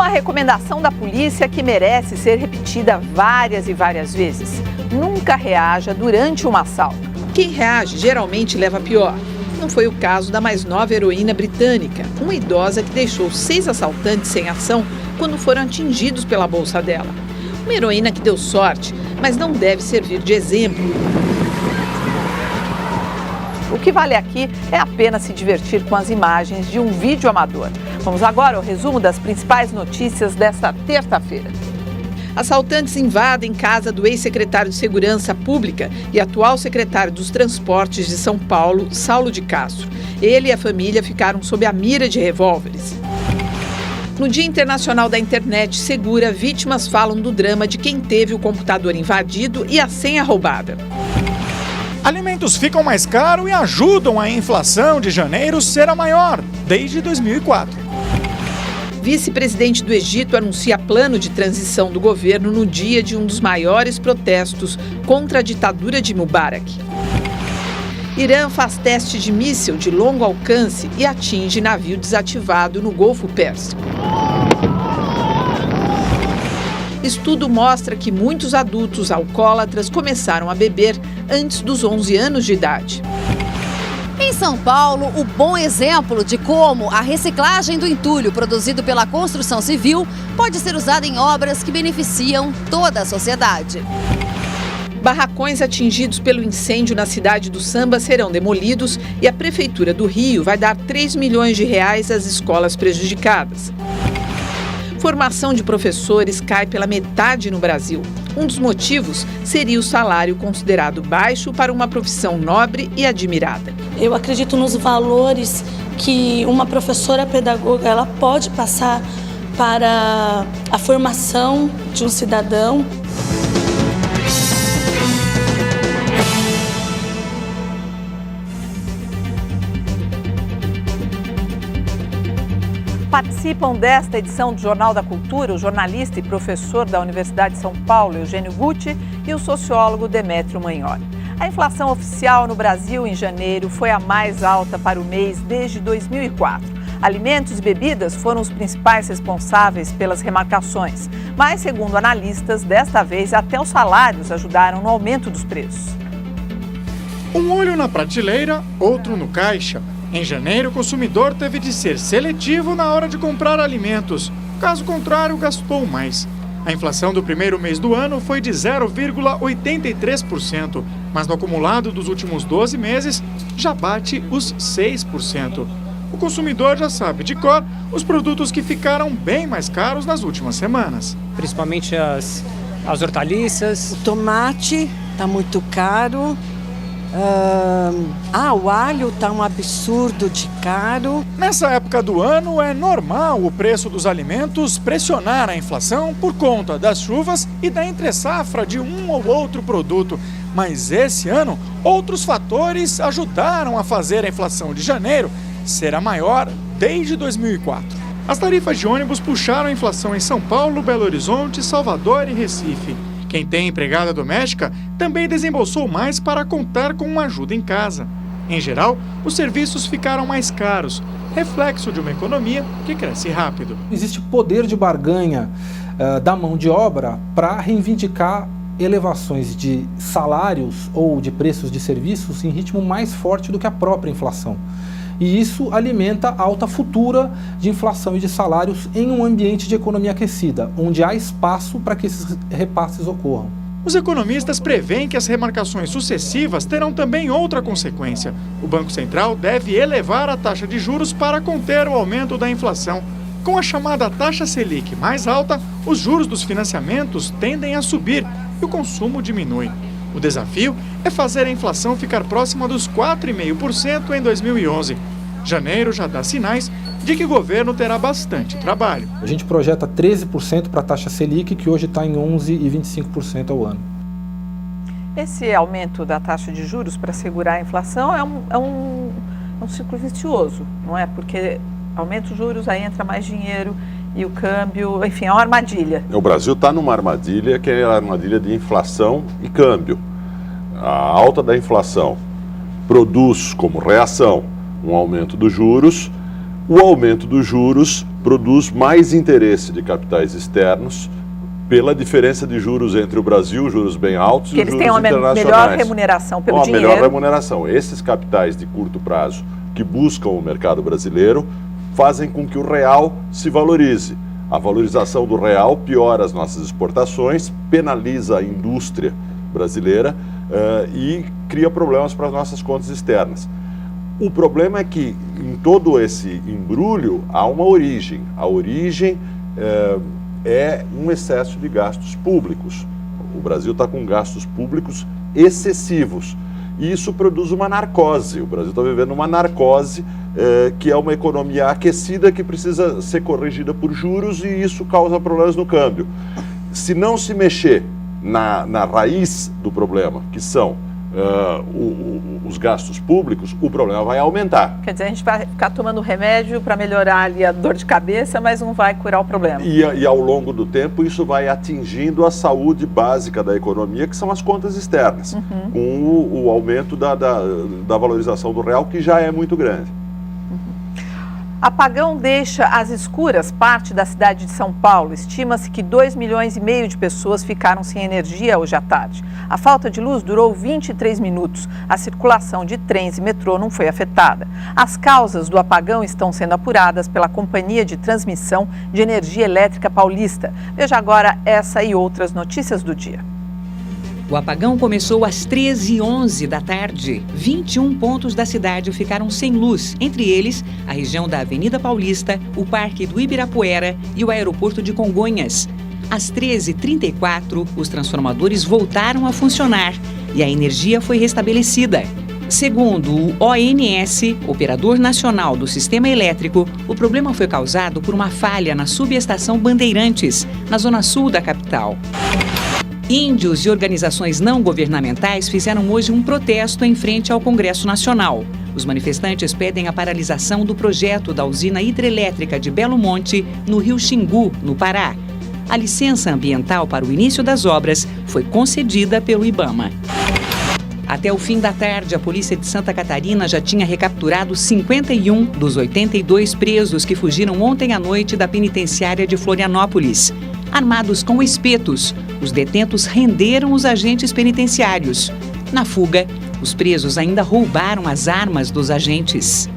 Uma recomendação da polícia que merece ser repetida várias e várias vezes. Nunca reaja durante um assalto. Quem reage geralmente leva pior. Não foi o caso da mais nova heroína britânica, uma idosa que deixou 6 assaltantes sem ação quando foram atingidos pela bolsa dela. Uma heroína que deu sorte, mas não deve servir de exemplo. O que vale aqui é apenas se divertir com as imagens de um vídeo amador. Vamos agora ao resumo das principais notícias desta terça-feira. Assaltantes invadem casa do ex-secretário de Segurança Pública e atual secretário dos Transportes de São Paulo, Saulo de Castro. Ele e a família ficaram sob a mira de revólveres. No Dia Internacional da Internet Segura, vítimas falam do drama de quem teve o computador invadido e a senha roubada. Alimentos ficam mais caros e ajudam a inflação de janeiro ser a maior desde 2004. Vice-presidente do Egito anuncia plano de transição do governo no dia de um dos maiores protestos contra a ditadura de Mubarak. Irã faz teste de míssil de longo alcance e atinge navio desativado no Golfo Pérsico. Estudo mostra que muitos adultos alcoólatras começaram a beber antes dos 11 anos de idade. Em São Paulo, o bom exemplo de como a reciclagem do entulho produzido pela construção civil pode ser usada em obras que beneficiam toda a sociedade. Barracões atingidos pelo incêndio na cidade do Samba serão demolidos e a Prefeitura do Rio vai dar 3 milhões de reais às escolas prejudicadas. Formação de professores cai pela metade no Brasil. Um dos motivos seria o salário considerado baixo para uma profissão nobre e admirada. Eu acredito nos valores que uma professora pedagoga ela pode passar para a formação de um cidadão. Participam desta edição do Jornal da Cultura o jornalista e professor da Universidade de São Paulo, Eugênio Gucci, e o sociólogo Demétrio Magnoli. A inflação oficial no Brasil em janeiro foi a mais alta para o mês desde 2004. Alimentos e bebidas foram os principais responsáveis pelas remarcações. Mas, segundo analistas, desta vez até os salários ajudaram no aumento dos preços. Um olho na prateleira, outro no caixa. Em janeiro, o consumidor teve de ser seletivo na hora de comprar alimentos. Caso contrário, gastou mais. A inflação do primeiro mês do ano foi de 0,83%, mas no acumulado dos últimos 12 meses já bate os 6%. O consumidor já sabe de cor os produtos que ficaram bem mais caros nas últimas semanas. Principalmente as hortaliças. O tomate está muito caro. O alho está um absurdo de caro. Nessa época do ano é normal o preço dos alimentos pressionar a inflação por conta das chuvas e da entre-safra de um ou outro produto. Mas esse ano, outros fatores ajudaram a fazer a inflação de janeiro ser a maior desde 2004. As tarifas de ônibus puxaram a inflação em São Paulo, Belo Horizonte, Salvador e Recife. Quem tem empregada doméstica também desembolsou mais para contar com uma ajuda em casa. Em geral, os serviços ficaram mais caros, reflexo de uma economia que cresce rápido. Existe poder de barganha da mão de obra para reivindicar elevações de salários ou de preços de serviços em ritmo mais forte do que a própria inflação. E isso alimenta a alta futura de inflação e de salários em um ambiente de economia aquecida, onde há espaço para que esses repasses ocorram. Os economistas preveem que as remarcações sucessivas terão também outra consequência. O Banco Central deve elevar a taxa de juros para conter o aumento da inflação. Com a chamada taxa Selic mais alta, os juros dos financiamentos tendem a subir e o consumo diminui. O desafio é fazer a inflação ficar próxima dos 4,5% em 2011. Janeiro já dá sinais de que o governo terá bastante trabalho. A gente projeta 13% para a taxa Selic, que hoje está em 11,25% ao ano. Esse aumento da taxa de juros para segurar a inflação é um ciclo vicioso, não é? Porque aumenta os juros, aí entra mais dinheiro e o câmbio, enfim, é uma armadilha. O Brasil está numa armadilha que é a armadilha de inflação e câmbio. A alta da inflação produz como reação um aumento dos juros. O aumento dos juros produz mais interesse de capitais externos pela diferença de juros entre o Brasil, juros bem altos, e os juros internacionais. Eles têm uma melhor remuneração pelo dinheiro. Melhor remuneração. Esses capitais de curto prazo que buscam o mercado brasileiro fazem com que o real se valorize. A valorização do real piora as nossas exportações, penaliza a indústria brasileira e cria problemas para as nossas contas externas. O problema é que em todo esse embrulho há uma origem. A origem é um excesso de gastos públicos. O Brasil está com gastos públicos excessivos. E isso produz uma narcose. O Brasil está vivendo uma narcose que é uma economia aquecida que precisa ser corrigida por juros, e isso causa problemas no câmbio. Se não se mexer na raiz do problema, que são os gastos públicos, o problema vai aumentar. Quer dizer, a gente vai ficar tomando remédio para melhorar ali a dor de cabeça, mas não vai curar o problema. E ao longo do tempo isso vai atingindo a saúde básica da economia, que são as contas externas, com o aumento da valorização do real, que já é muito grande. Apagão deixa às escuras parte da cidade de São Paulo. Estima-se que 2,5 milhões de pessoas ficaram sem energia hoje à tarde. A falta de luz durou 23 minutos. A circulação de trens e metrô não foi afetada. As causas do apagão estão sendo apuradas pela Companhia de Transmissão de Energia Elétrica Paulista. Veja agora essa e outras notícias do dia. O apagão começou às 13h11 da tarde. 21 pontos da cidade ficaram sem luz, entre eles a região da Avenida Paulista, o Parque do Ibirapuera e o aeroporto de Congonhas. Às 13h34, os transformadores voltaram a funcionar e a energia foi restabelecida. Segundo o ONS, Operador Nacional do Sistema Elétrico, o problema foi causado por uma falha na subestação Bandeirantes, na zona sul da capital. Índios e organizações não governamentais fizeram hoje um protesto em frente ao Congresso Nacional. Os manifestantes pedem a paralisação do projeto da usina hidrelétrica de Belo Monte, no Rio Xingu, no Pará. A licença ambiental para o início das obras foi concedida pelo IBAMA. Até o fim da tarde, a polícia de Santa Catarina já tinha recapturado 51 dos 82 presos que fugiram ontem à noite da penitenciária de Florianópolis. Armados com espetos, os detentos renderam os agentes penitenciários. Na fuga, os presos ainda roubaram as armas dos agentes.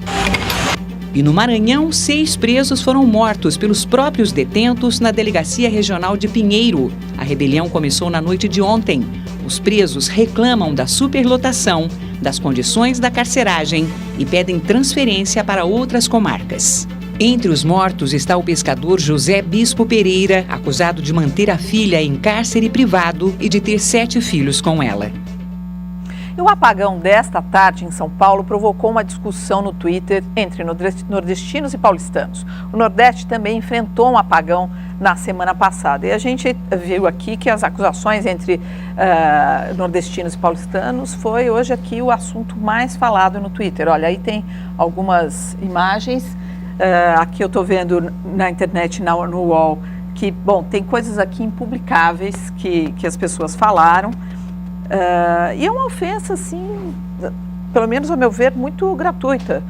E no Maranhão, 6 presos foram mortos pelos próprios detentos na Delegacia Regional de Pinheiro. A rebelião começou na noite de ontem. Os presos reclamam da superlotação, das condições da carceragem e pedem transferência para outras comarcas. Entre os mortos está o pescador José Bispo Pereira, acusado de manter a filha em cárcere privado e de ter 7 filhos com ela. E o apagão desta tarde em São Paulo provocou uma discussão no Twitter entre nordestinos e paulistanos. O Nordeste também enfrentou um apagão na semana passada. E a gente viu aqui que as acusações entre nordestinos e paulistanos foi hoje aqui o assunto mais falado no Twitter. Olha, aí tem algumas imagens. Aqui eu estou vendo na internet, no UOL, que, bom, tem coisas aqui impublicáveis que as pessoas falaram. E é uma ofensa, assim, pelo menos ao meu ver, muito gratuita.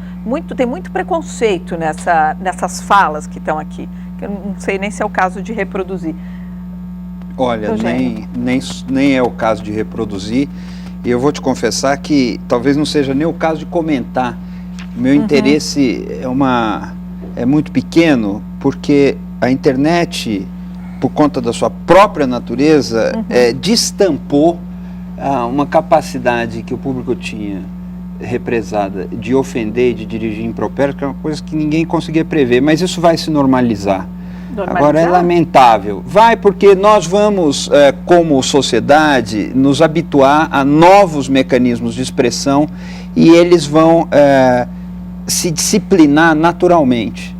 Tem muito preconceito nessas falas que estão aqui, que eu não sei nem se é o caso de reproduzir. Olha, nem é o caso de reproduzir. E eu vou te confessar que talvez não seja nem o caso de comentar. Meu interesse é muito pequeno, porque a internet, por conta da sua própria natureza, destampou uma capacidade que o público tinha represada de ofender e de dirigir impropério, que é uma coisa que ninguém conseguia prever, mas isso vai se normalizar. Agora é lamentável. Vai, porque nós vamos, como sociedade, nos habituar a novos mecanismos de expressão e eles vão se disciplinar naturalmente.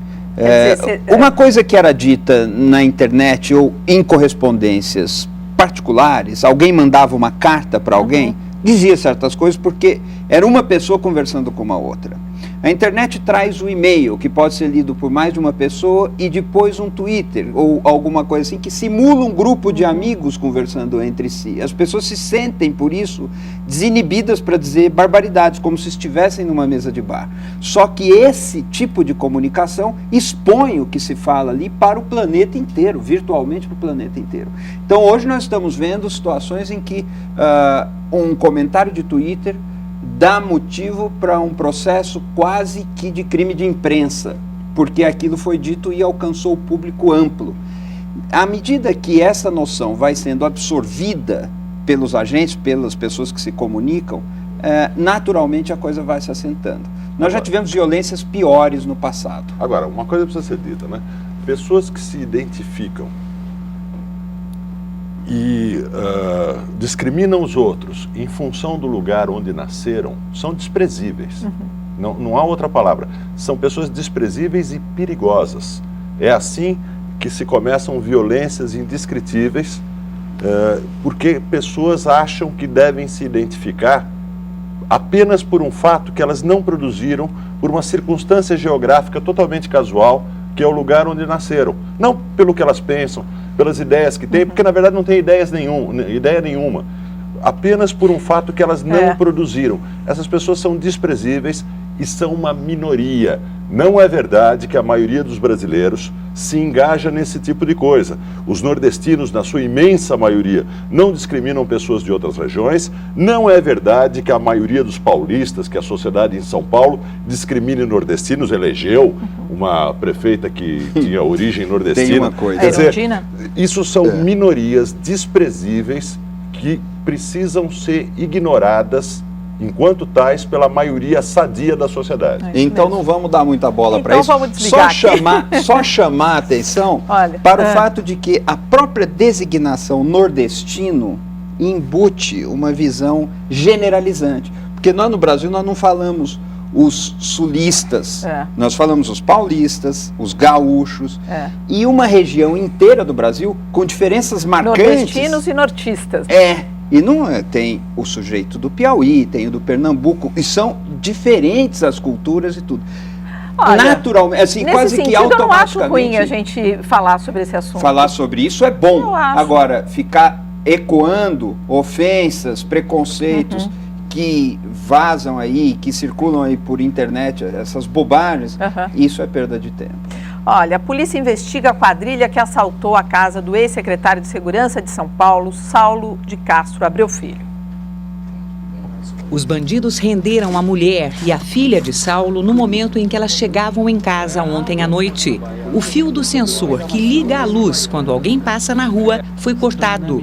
Uma coisa que era dita na internet ou em correspondências particulares, alguém mandava uma carta para alguém, dizia certas coisas porque era uma pessoa conversando com uma outra. A internet traz o e-mail, que pode ser lido por mais de uma pessoa, e depois um Twitter, ou alguma coisa assim, que simula um grupo de amigos conversando entre si. As pessoas se sentem, por isso, desinibidas para dizer barbaridades, como se estivessem numa mesa de bar. Só que esse tipo de comunicação expõe o que se fala ali para o planeta inteiro, virtualmente para o planeta inteiro. Então, hoje nós estamos vendo situações em que um comentário de Twitter dá motivo para um processo quase que de crime de imprensa, porque aquilo foi dito e alcançou o público amplo. À medida que essa noção vai sendo absorvida pelos agentes, pelas pessoas que se comunicam, naturalmente a coisa vai se assentando. Nós já tivemos violências piores no passado. Agora, uma coisa precisa ser dita, né? Pessoas que se identificam e discriminam os outros em função do lugar onde nasceram são desprezíveis. Não há outra palavra. São pessoas desprezíveis e perigosas. É assim que se começam violências indescritíveis, porque pessoas acham que devem se identificar apenas por um fato que elas não produziram, por uma circunstância geográfica totalmente casual, que é o lugar onde nasceram. Não pelo que elas pensam, pelas ideias que têm, porque na verdade não tem ideia nenhuma. Apenas por um fato que elas não produziram. Essas pessoas são desprezíveis e são uma minoria. Não é verdade que a maioria dos brasileiros se engaja nesse tipo de coisa. Os nordestinos, na sua imensa maioria, não discriminam pessoas de outras regiões. Não é verdade que a maioria dos paulistas, que a sociedade em São Paulo, discrimine nordestinos. Elegeu uma prefeita que tinha origem nordestina. Tem uma coisa. Quer dizer, isso são minorias desprezíveis que precisam ser ignoradas enquanto tais pela maioria sadia da sociedade. Então não vamos dar muita bola para isso. Vamos desligar só chamar a atenção para o fato de que a própria designação nordestino embute uma visão generalizante. Porque nós no Brasil nós não falamos os sulistas, nós falamos os paulistas, os gaúchos, e uma região inteira do Brasil com diferenças marcantes. Nordestinos e nortistas. E não tem o sujeito do Piauí, tem o do Pernambuco, e são diferentes as culturas e tudo. Olha, naturalmente, assim, nesse quase sentido, que automaticamente. Eu não acho ruim a gente falar sobre esse assunto. Falar sobre isso é bom. Agora, ficar ecoando ofensas, preconceitos que vazam aí, que circulam aí por internet, essas bobagens, isso é perda de tempo. Olha, a polícia investiga a quadrilha que assaltou a casa do ex-secretário de Segurança de São Paulo, Saulo de Castro Abreu Filho. Os bandidos renderam a mulher e a filha de Saulo no momento em que elas chegavam em casa ontem à noite. O fio do sensor que liga a luz quando alguém passa na rua foi cortado.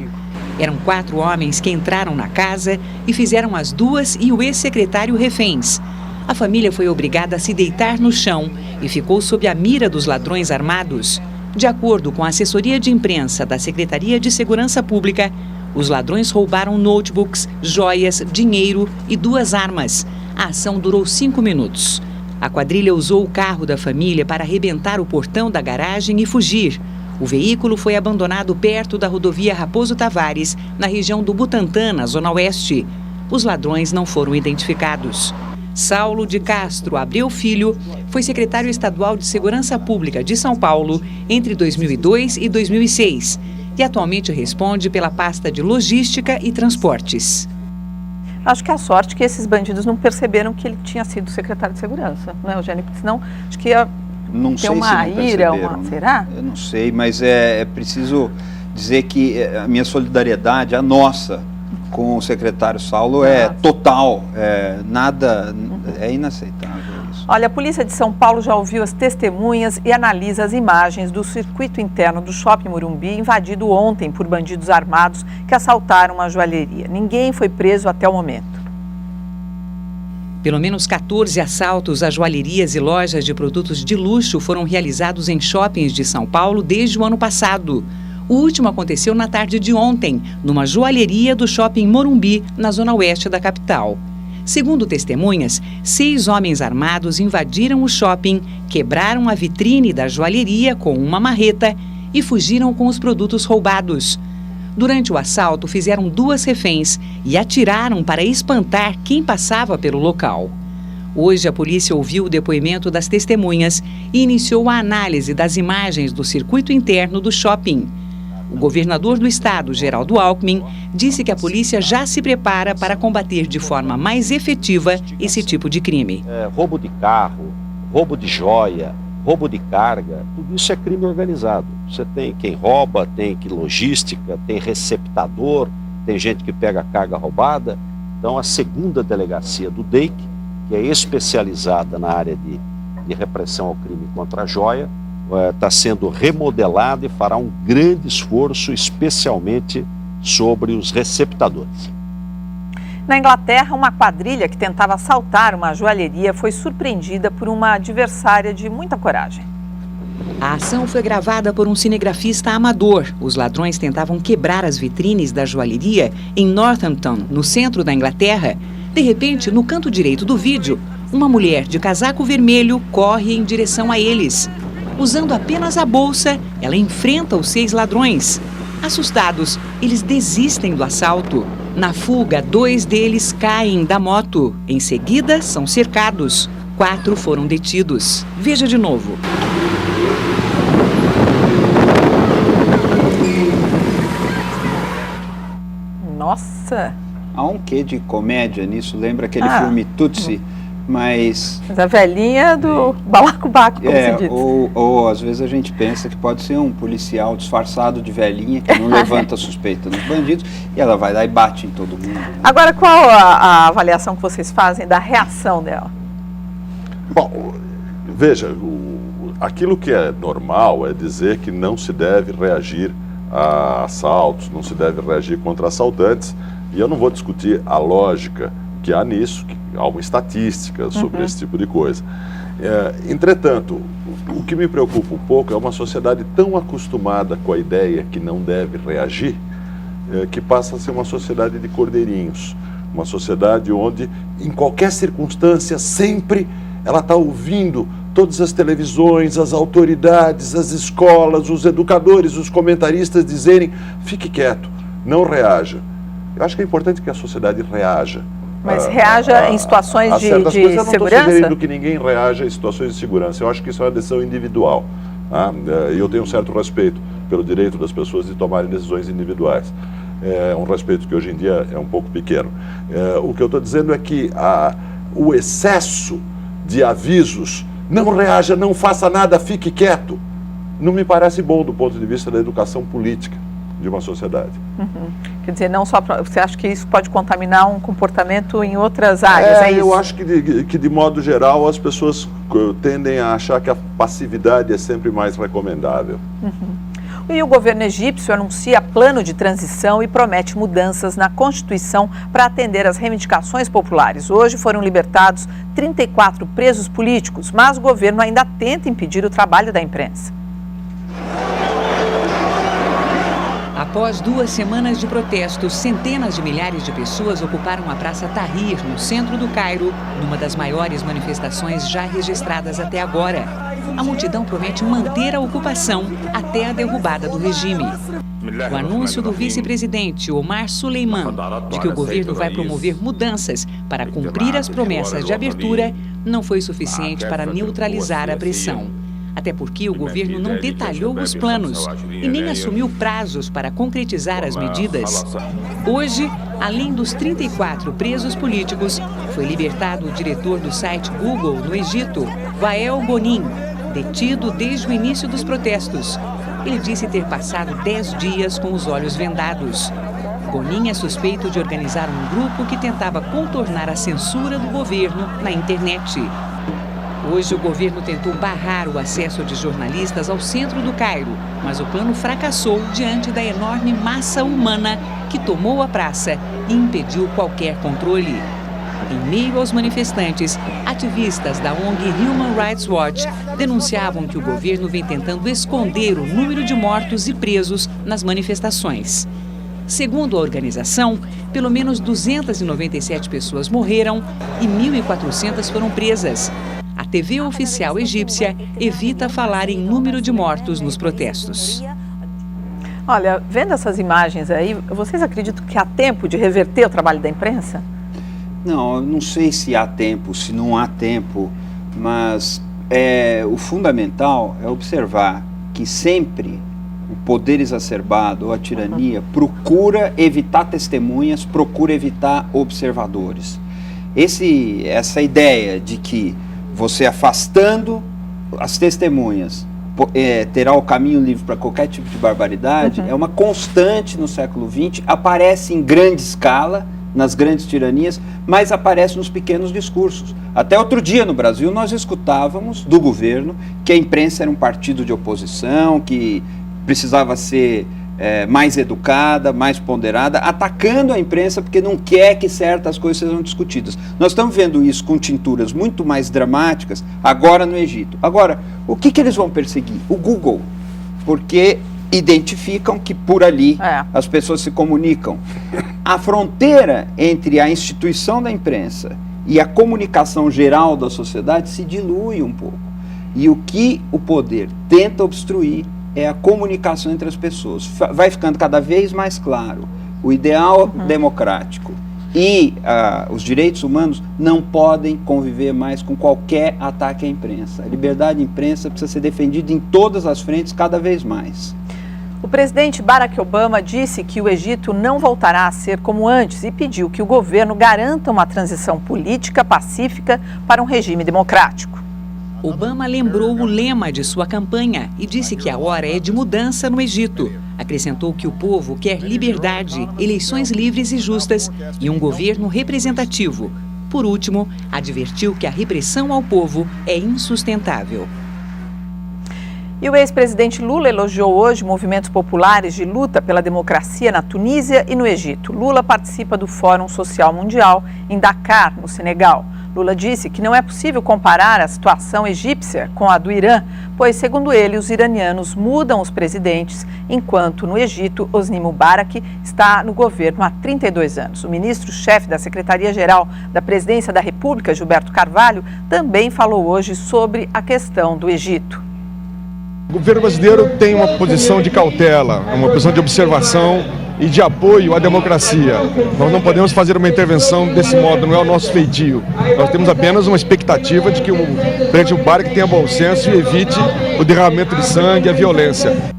Eram 4 homens que entraram na casa e fizeram as duas e o ex-secretário reféns. A família foi obrigada a se deitar no chão e ficou sob a mira dos ladrões armados. De acordo com a assessoria de imprensa da Secretaria de Segurança Pública, os ladrões roubaram notebooks, joias, dinheiro e 2 armas. A ação durou 5 minutos. A quadrilha usou o carro da família para arrebentar o portão da garagem e fugir. O veículo foi abandonado perto da rodovia Raposo Tavares, na região do Butantã, na Zona Oeste. Os ladrões não foram identificados. Saulo de Castro Abreu Filho foi secretário estadual de Segurança Pública de São Paulo entre 2002 e 2006 e atualmente responde pela pasta de Logística e Transportes. Acho que a sorte que esses bandidos não perceberam que ele tinha sido secretário de Segurança, não é, Eugênio? Porque senão acho que ia ter uma ira, será? Eu não sei, mas é preciso dizer que a minha solidariedade, a nossa, com o secretário Saulo é total, nada, é inaceitável isso. Olha, a polícia de São Paulo já ouviu as testemunhas e analisa as imagens do circuito interno do Shopping Morumbi invadido ontem por bandidos armados que assaltaram uma joalheria. Ninguém foi preso até o momento. Pelo menos 14 assaltos a joalherias e lojas de produtos de luxo foram realizados em shoppings de São Paulo desde o ano passado. O último aconteceu na tarde de ontem, numa joalheria do Shopping Morumbi, na zona oeste da capital. Segundo testemunhas, 6 homens armados invadiram o shopping, quebraram a vitrine da joalheria com uma marreta e fugiram com os produtos roubados. Durante o assalto, fizeram 2 reféns e atiraram para espantar quem passava pelo local. Hoje, a polícia ouviu o depoimento das testemunhas e iniciou a análise das imagens do circuito interno do shopping. O governador do estado, Geraldo Alckmin, disse que a polícia já se prepara para combater de forma mais efetiva esse tipo de crime. Roubo de carro, roubo de joia, roubo de carga, tudo isso é crime organizado. Você tem quem rouba, tem que logística, tem receptador, tem gente que pega a carga roubada. Então, a 2ª delegacia do DEIC, que é especializada na área de repressão ao crime contra a joia, está sendo remodelada e fará um grande esforço, especialmente sobre os receptadores. Na Inglaterra, uma quadrilha que tentava assaltar uma joalheria foi surpreendida por uma adversária de muita coragem. A ação foi gravada por um cinegrafista amador. Os ladrões tentavam quebrar as vitrines da joalheria em Northampton, no centro da Inglaterra. De repente, no canto direito do vídeo, uma mulher de casaco vermelho corre em direção a eles. Usando apenas a bolsa, ela enfrenta os 6 ladrões. Assustados, eles desistem do assalto. Na fuga, 2 deles caem da moto. Em seguida, são cercados. 4 foram detidos. Veja de novo. Nossa! Há um quê de comédia nisso, lembra aquele filme Tootsie, mas a velhinha do balacobaco, como se diz. Ou às vezes a gente pensa que pode ser um policial disfarçado de velhinha que não levanta suspeita nos bandidos e ela vai lá e bate em todo mundo. Agora, qual a avaliação que vocês fazem da reação dela? Bom, veja, aquilo que é normal é dizer que não se deve reagir a assaltos, não se deve reagir contra assaltantes. E eu não vou discutir a lógica que há nisso, que há uma estatística sobre esse tipo de coisa. Entretanto, o que me preocupa um pouco é uma sociedade tão acostumada com a ideia que não deve reagir, que passa a ser uma sociedade de cordeirinhos. Uma sociedade onde, em qualquer circunstância, sempre ela está ouvindo todas as televisões, as autoridades, as escolas, os educadores, os comentaristas dizerem: fique quieto, não reaja. Eu acho que é importante que a sociedade reaja. Mas reaja em situações de segurança? Eu não estou sugerindo que ninguém reaja em situações de segurança. Eu acho que isso é uma decisão individual. E eu tenho um certo respeito pelo direito das pessoas de tomarem decisões individuais. É um respeito que hoje em dia é um pouco pequeno. O que eu estou dizendo é que o excesso de avisos, não reaja, não faça nada, fique quieto, não me parece bom do ponto de vista da educação política de uma sociedade. Quer dizer, não só você acha que isso pode contaminar um comportamento em outras áreas? É isso? Eu acho que de modo geral as pessoas tendem a achar que a passividade é sempre mais recomendável. E o governo egípcio anuncia plano de transição e promete mudanças na Constituição para atender às reivindicações populares. Hoje foram libertados 34 presos políticos, mas o governo ainda tenta impedir o trabalho da imprensa. Após 2 semanas de protestos, centenas de milhares de pessoas ocuparam a Praça Tahrir, no centro do Cairo, numa das maiores manifestações já registradas até agora. A multidão promete manter a ocupação até a derrubada do regime. O anúncio do vice-presidente Omar Suleiman de que o governo vai promover mudanças para cumprir as promessas de abertura não foi suficiente para neutralizar a pressão. Até porque o governo não detalhou os planos e nem assumiu prazos para concretizar as medidas. Hoje, além dos 34 presos políticos, foi libertado o diretor do site Google no Egito, Wael Gonin, detido desde o início dos protestos. Ele disse ter passado 10 dias com os olhos vendados. Gonin é suspeito de organizar um grupo que tentava contornar a censura do governo na internet. Hoje, o governo tentou barrar o acesso de jornalistas ao centro do Cairo, mas o plano fracassou diante da enorme massa humana que tomou a praça e impediu qualquer controle. Em meio aos manifestantes, ativistas da ONG Human Rights Watch denunciavam que o governo vem tentando esconder o número de mortos e presos nas manifestações. Segundo a organização, pelo menos 297 pessoas morreram e 1.400 foram presas. A TV oficial egípcia evita falar em número de mortos nos protestos. Olha, vendo essas imagens aí, vocês acreditam que há tempo de reverter o trabalho da imprensa? Não, eu não sei se há tempo, se não há tempo, mas o fundamental é observar que sempre o poder exacerbado ou a tirania procura evitar testemunhas, procura evitar observadores. Essa ideia de que você afastando as testemunhas terá o caminho livre para qualquer tipo de barbaridade é uma constante no século XX, aparece em grande escala, nas grandes tiranias, mas aparece nos pequenos discursos. Até outro dia no Brasil nós escutávamos do governo que a imprensa era um partido de oposição, que precisava ser mais educada, mais ponderada, atacando a imprensa porque não quer que certas coisas sejam discutidas. Nós estamos vendo isso com tinturas muito mais dramáticas agora no Egito. Agora, o que eles vão perseguir? O Google, porque identificam que por ali as pessoas se comunicam. A fronteira entre a instituição da imprensa e a comunicação geral da sociedade se dilui um pouco. E o que o poder tenta obstruir é a comunicação entre as pessoas. Vai ficando cada vez mais claro. O ideal democrático e os direitos humanos não podem conviver mais com qualquer ataque à imprensa. A liberdade de imprensa precisa ser defendida em todas as frentes cada vez mais. O presidente Barack Obama disse que o Egito não voltará a ser como antes e pediu que o governo garanta uma transição política pacífica para um regime democrático. Obama lembrou o lema de sua campanha e disse que a hora é de mudança no Egito. Acrescentou que o povo quer liberdade, eleições livres e justas e um governo representativo. Por último, advertiu que a repressão ao povo é insustentável. E o ex-presidente Lula elogiou hoje movimentos populares de luta pela democracia na Tunísia e no Egito. Lula participa do Fórum Social Mundial em Dakar, no Senegal. Lula disse que não é possível comparar a situação egípcia com a do Irã, pois, segundo ele, os iranianos mudam os presidentes, enquanto no Egito, Hosni Mubarak está no governo há 32 anos. O ministro-chefe da Secretaria-Geral da Presidência da República, Gilberto Carvalho, também falou hoje sobre a questão do Egito. O governo brasileiro tem uma posição de cautela, uma posição de observação e de apoio à democracia. Nós não podemos fazer uma intervenção desse modo, não é o nosso feitio. Nós temos apenas uma expectativa de que o presidente Mubarak tenha bom senso e evite o derramamento de sangue e a violência.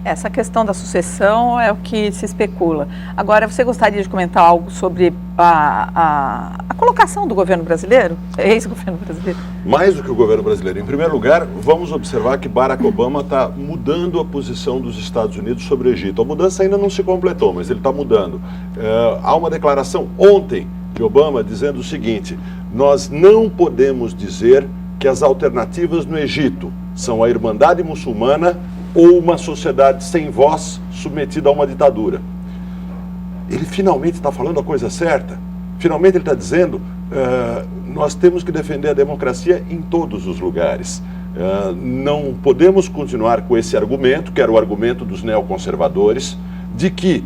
Essa questão da sucessão é o que se especula. Agora, você gostaria de comentar algo sobre a colocação do governo brasileiro, ex-governo brasileiro? Mais do que o governo brasileiro. Em primeiro lugar, vamos observar que Barack Obama está mudando a posição dos Estados Unidos sobre o Egito. A mudança ainda não se completou, mas ele está mudando. Há uma declaração ontem de Obama dizendo o seguinte: nós não podemos dizer que as alternativas no Egito são a Irmandade Muçulmana ou uma sociedade sem voz submetida a uma ditadura. Ele finalmente está falando a coisa certa. Finalmente ele está dizendo nós temos que defender a democracia em todos os lugares. Não podemos continuar com esse argumento, que era o argumento dos neoconservadores, de que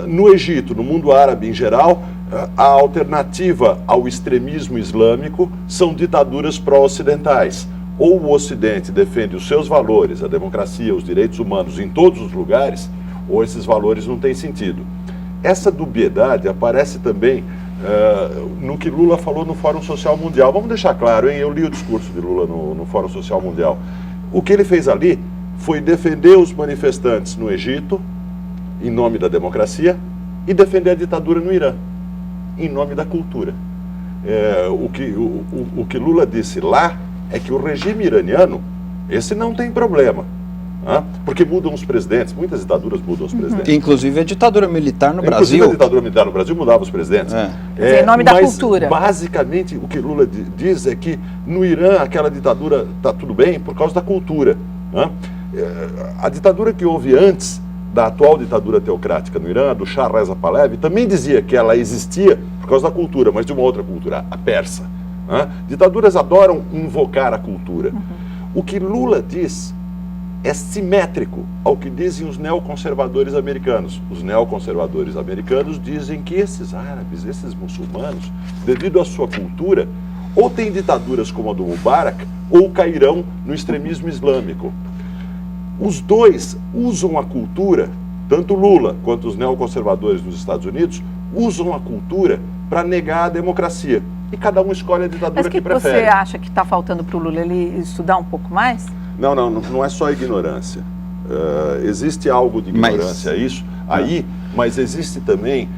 no Egito, no mundo árabe em geral, a alternativa ao extremismo islâmico são ditaduras pró-ocidentais. Ou o Ocidente defende os seus valores, a democracia, os direitos humanos em todos os lugares, ou esses valores não têm sentido. Essa dubiedade aparece também no que Lula falou no Fórum Social Mundial. Vamos deixar claro, hein? Eu li o discurso de Lula no Fórum Social Mundial. O que ele fez ali foi defender os manifestantes no Egito, em nome da democracia, e defender a ditadura no Irã, em nome da cultura. O que Lula disse lá é que o regime iraniano, esse não tem problema, porque mudam os presidentes, muitas ditaduras mudam os presidentes. Inclusive a ditadura militar no Brasil. Inclusive a ditadura militar no Brasil mudava os presidentes. Em nome da cultura. Basicamente, o que Lula diz é que no Irã aquela ditadura está tudo bem por causa da cultura. A ditadura que houve antes da atual ditadura teocrática no Irã, do Shah Reza Pahlavi, também dizia que ela existia por causa da cultura, mas de uma outra cultura, a persa. Ditaduras adoram invocar a cultura. O que Lula diz é simétrico ao que dizem os neoconservadores americanos. Os neoconservadores americanos dizem que esses árabes, esses muçulmanos, devido à sua cultura, ou têm ditaduras como a do Mubarak, ou cairão no extremismo islâmico. Os dois usam a cultura, tanto Lula quanto os neoconservadores nos Estados Unidos, usam a cultura para negar a democracia. E cada um escolhe a ditadura que prefere. Mas o que você acha que está faltando para o Lula? Ele estudar um pouco mais? Não é só ignorância. Existe algo de ignorância mas existe também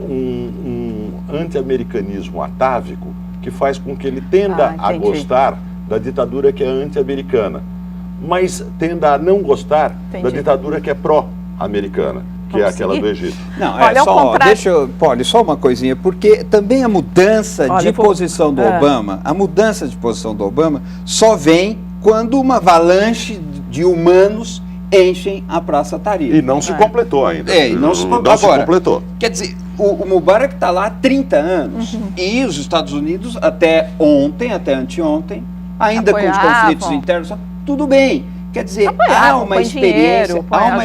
um anti-americanismo atávico que faz com que ele tenda a gostar da ditadura que é anti-americana, mas tenda a não gostar da ditadura que é pró-americana, que é aquela do Egito. Não, só uma coisinha, porque também a mudança de posição do Obama, só vem quando uma avalanche de humanos enchem a Praça Tahrir. E não se completou ainda. Não se completou. Quer dizer, o Mubarak está lá há 30 anos e os Estados Unidos até anteontem, ainda com os conflitos internos, tudo bem. Quer dizer, há uma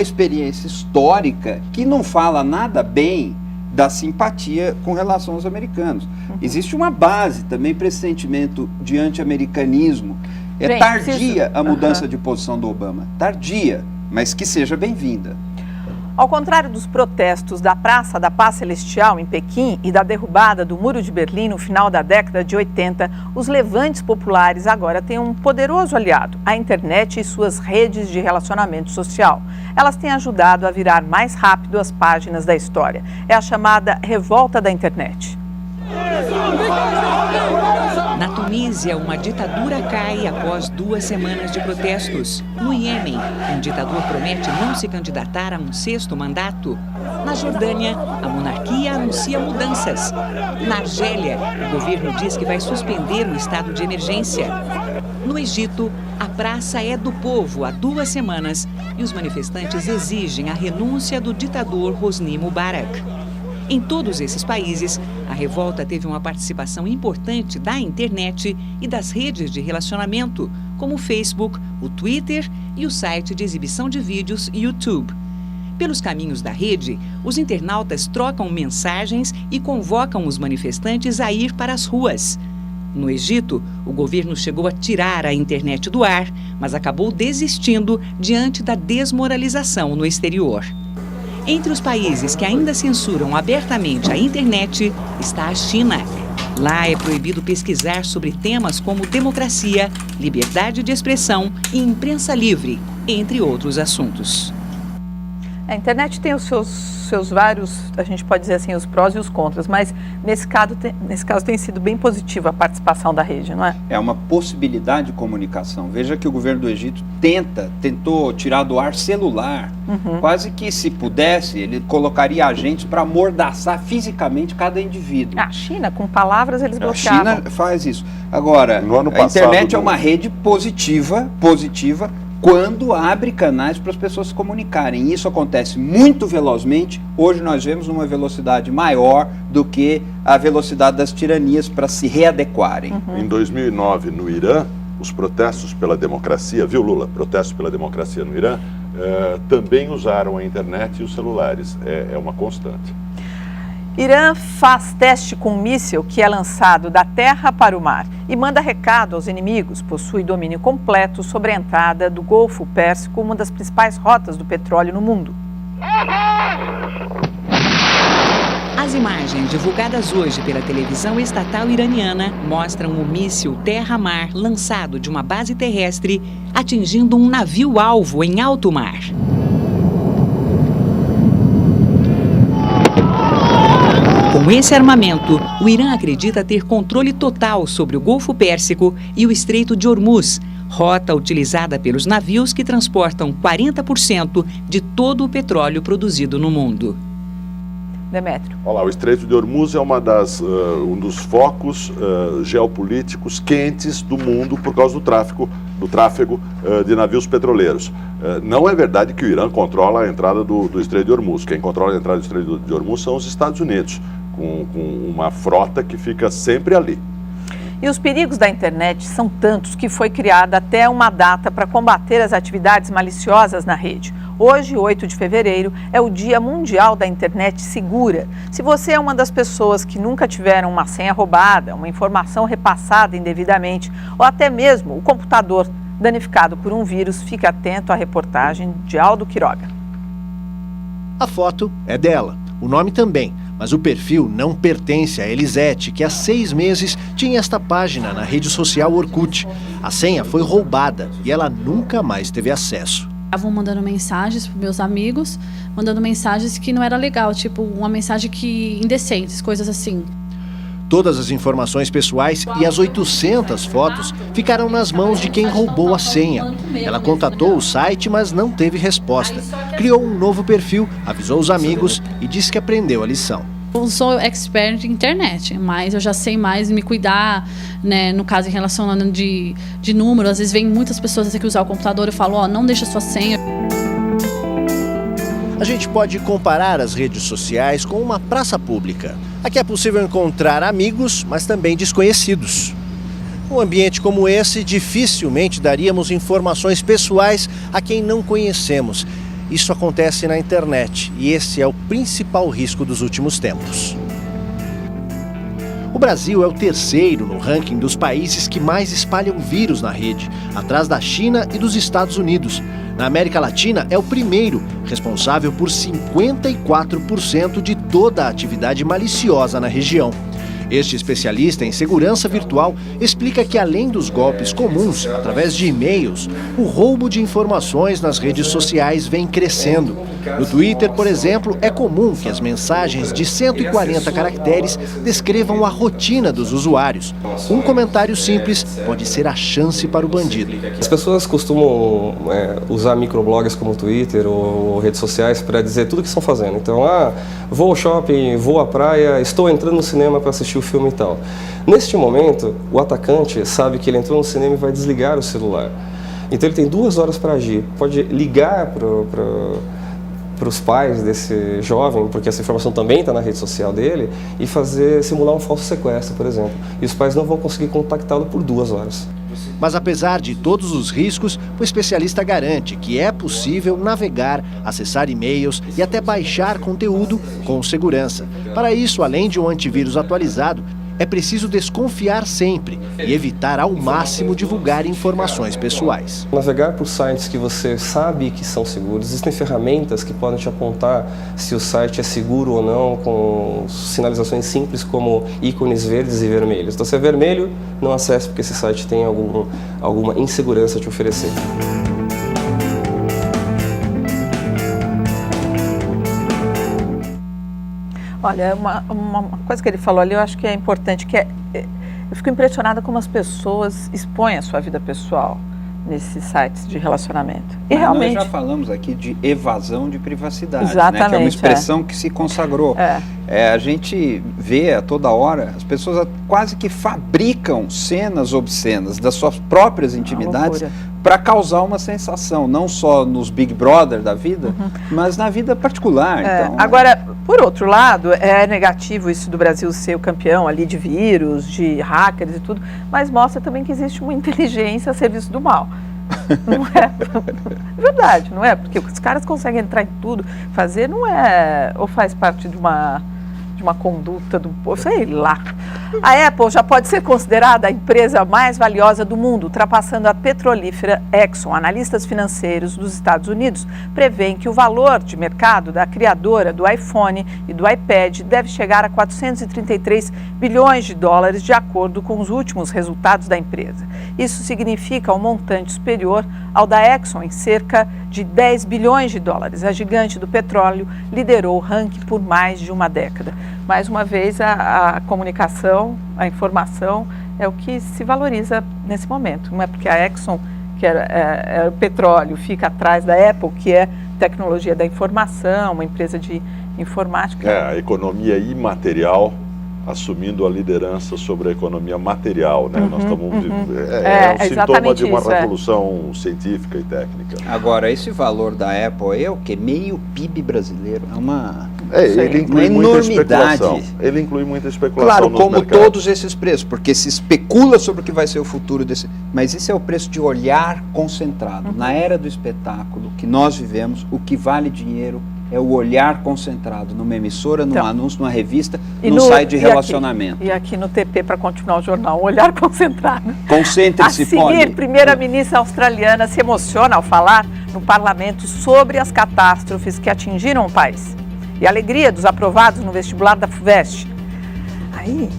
experiência histórica que não fala nada bem da simpatia com relação aos americanos. Existe uma base também para esse sentimento de anti-americanismo. Tardia a mudança de posição do Obama. Tardia, mas que seja bem-vinda. Ao contrário dos protestos da Praça da Paz Celestial em Pequim e da derrubada do Muro de Berlim no final da década de 80, os levantes populares agora têm um poderoso aliado, a internet e suas redes de relacionamento social. Elas têm ajudado a virar mais rápido as páginas da história. É a chamada revolta da internet. Na Tunísia, uma ditadura cai após 2 semanas de protestos. No Iêmen, um ditador promete não se candidatar a um 6º mandato. Na Jordânia, a monarquia anuncia mudanças. Na Argélia, o governo diz que vai suspender o estado de emergência. No Egito, a praça é do povo há 2 semanas e os manifestantes exigem a renúncia do ditador Hosni Mubarak. Em todos esses países, a revolta teve uma participação importante da internet e das redes de relacionamento, como o Facebook, o Twitter e o site de exibição de vídeos YouTube. Pelos caminhos da rede, os internautas trocam mensagens e convocam os manifestantes a ir para as ruas. No Egito, o governo chegou a tirar a internet do ar, mas acabou desistindo diante da desmoralização no exterior. Entre os países que ainda censuram abertamente a internet está a China. Lá é proibido pesquisar sobre temas como democracia, liberdade de expressão e imprensa livre, entre outros assuntos. A internet tem os seus vários, a gente pode dizer assim, os prós e os contras, mas nesse caso tem sido bem positiva a participação da rede, não é? É uma possibilidade de comunicação. Veja que o governo do Egito tentou tirar do ar celular. Quase que, se pudesse, ele colocaria agentes para amordaçar fisicamente cada indivíduo. A China, com palavras, eles bloqueavam. A China faz isso. Agora, a internet é uma rede positiva, quando abre canais para as pessoas se comunicarem. Isso acontece muito velozmente. Hoje nós vemos uma velocidade maior do que a velocidade das tiranias para se readequarem. Em 2009, no Irã, os protestos pela democracia, viu, Lula? Protestos pela democracia no Irã, também usaram a internet e os celulares. É uma constante. Irã faz teste com um míssil que é lançado da terra para o mar e manda recado aos inimigos. Possui domínio completo sobre a entrada do Golfo Pérsico, uma das principais rotas do petróleo no mundo. As imagens divulgadas hoje pela televisão estatal iraniana mostram o míssil terra-mar lançado de uma base terrestre atingindo um navio-alvo em alto mar. Com esse armamento, o Irã acredita ter controle total sobre o Golfo Pérsico e o Estreito de Hormuz, rota utilizada pelos navios que transportam 40% de todo o petróleo produzido no mundo. Demétrio. Olá, o Estreito de Hormuz é um dos focos geopolíticos quentes do mundo por causa do tráfego de navios petroleiros. Não é verdade que o Irã controla a entrada do Estreito de Hormuz. Quem controla a entrada do Estreito de Hormuz são os Estados Unidos, com uma frota que fica sempre ali. E os perigos da internet são tantos que foi criada até uma data para combater as atividades maliciosas na rede. Hoje, 8 de fevereiro, é o Dia Mundial da Internet Segura. Se você é uma das pessoas que nunca tiveram uma senha roubada, uma informação repassada indevidamente ou até mesmo o computador danificado por um vírus, fique atento à reportagem de Aldo Quiroga. A foto é dela, o nome também, Mas o perfil não pertence a Elisete, que há 6 meses tinha esta página na rede social Orkut. A senha foi roubada e ela nunca mais teve acesso. Estavam mandando mensagens para meus amigos, mandando mensagens que não era legal, tipo uma mensagem que indecentes, coisas assim. Todas as informações pessoais e as 800 fotos ficaram nas mãos de quem roubou a senha. Ela contatou o site, mas não teve resposta. Criou um novo perfil, avisou os amigos e disse que aprendeu a lição. Eu não sou expert em internet, mas eu já sei mais me cuidar, né? No caso, em relação de número, às vezes vem muitas pessoas que usar o computador, eu falo, ó, não deixa sua senha. A gente pode comparar as redes sociais com uma praça pública. Aqui é possível encontrar amigos, mas também desconhecidos. Num ambiente como esse, dificilmente daríamos informações pessoais a quem não conhecemos. Isso acontece na internet e esse é o principal risco dos últimos tempos. O Brasil é o 3º no ranking dos países que mais espalham vírus na rede, atrás da China e dos Estados Unidos. Na América Latina é o 1º, responsável por 54% de toda a atividade maliciosa na região. Este especialista em segurança virtual explica que, além dos golpes comuns, através de e-mails, o roubo de informações nas redes sociais vem crescendo. No Twitter, por exemplo, é comum que as mensagens de 140 caracteres descrevam a rotina dos usuários. Um comentário simples pode ser a chance para o bandido. As pessoas costumam usar microblogs como o Twitter ou redes sociais para dizer tudo o que estão fazendo. Então, vou ao shopping, vou à praia, estou entrando no cinema para assistir o filme e tal. Neste momento, o atacante sabe que ele entrou no cinema e vai desligar o celular. Então ele tem 2 horas para agir. Pode ligar para os pais desse jovem, porque essa informação também está na rede social dele, e simular um falso sequestro, por exemplo. E os pais não vão conseguir contactá-lo por 2 horas. Mas apesar de todos os riscos, o especialista garante que é possível navegar, acessar e-mails e até baixar conteúdo com segurança. Para isso, além de um antivírus atualizado, é preciso desconfiar sempre e evitar ao máximo divulgar informações pessoais. Navegar por sites que você sabe que são seguros. Existem ferramentas que podem te apontar se o site é seguro ou não, com sinalizações simples como ícones verdes e vermelhos. Então, se é vermelho, não acesse porque esse site tem alguma insegurança a te oferecer. Olha, uma coisa que ele falou ali, eu acho que é importante, eu fico impressionada como as pessoas expõem a sua vida pessoal nesses sites de relacionamento. E realmente... Nós já falamos aqui de evasão de privacidade, exatamente, né? Que é uma expressão que se consagrou. A gente vê a toda hora, as pessoas quase que fabricam cenas obscenas das suas próprias intimidades para causar uma sensação, não só nos Big Brother da vida, mas na vida particular. Então, agora, por outro lado, é negativo isso do Brasil ser o campeão ali de vírus, de hackers e tudo, mas mostra também que existe uma inteligência a serviço do mal. Não é? Verdade, não é? Porque os caras conseguem entrar em tudo, fazer não é, ou faz parte de uma conduta do povo, sei lá. A Apple já pode ser considerada a empresa mais valiosa do mundo, ultrapassando a petrolífera Exxon. Analistas financeiros dos Estados Unidos prevêem que o valor de mercado da criadora do iPhone e do iPad deve chegar a 433 bilhões de dólares, de acordo com os últimos resultados da empresa. Isso significa um montante superior ao da Exxon, em cerca de 10 bilhões de dólares. A gigante do petróleo liderou o ranking por mais de uma década. Mais uma vez, a comunicação, a informação é o que se valoriza nesse momento. Não é porque a Exxon, que é o petróleo, fica atrás da Apple, que é tecnologia da informação, uma empresa de informática. A economia imaterial assumindo a liderança sobre a economia material, né? Nós estamos um sintoma de uma revolução científica e técnica. Agora, esse valor da Apple é o quê? Meio PIB brasileiro. É uma ele inclui muita especulação. Ele inclui muita especulação. Claro, como todos esses preços, porque se especula sobre o que vai ser o futuro desse. Mas isso é o preço de olhar concentrado. Na era do espetáculo que nós vivemos, o que vale dinheiro é o olhar concentrado numa emissora, num anúncio, numa revista, num site de relacionamento. E aqui no TP, para continuar o jornal, um olhar concentrado. Concentre-se, A seguir, primeira-ministra australiana se emociona ao falar no parlamento sobre as catástrofes que atingiram o país. E a alegria dos aprovados no vestibular da FUVEST. Aí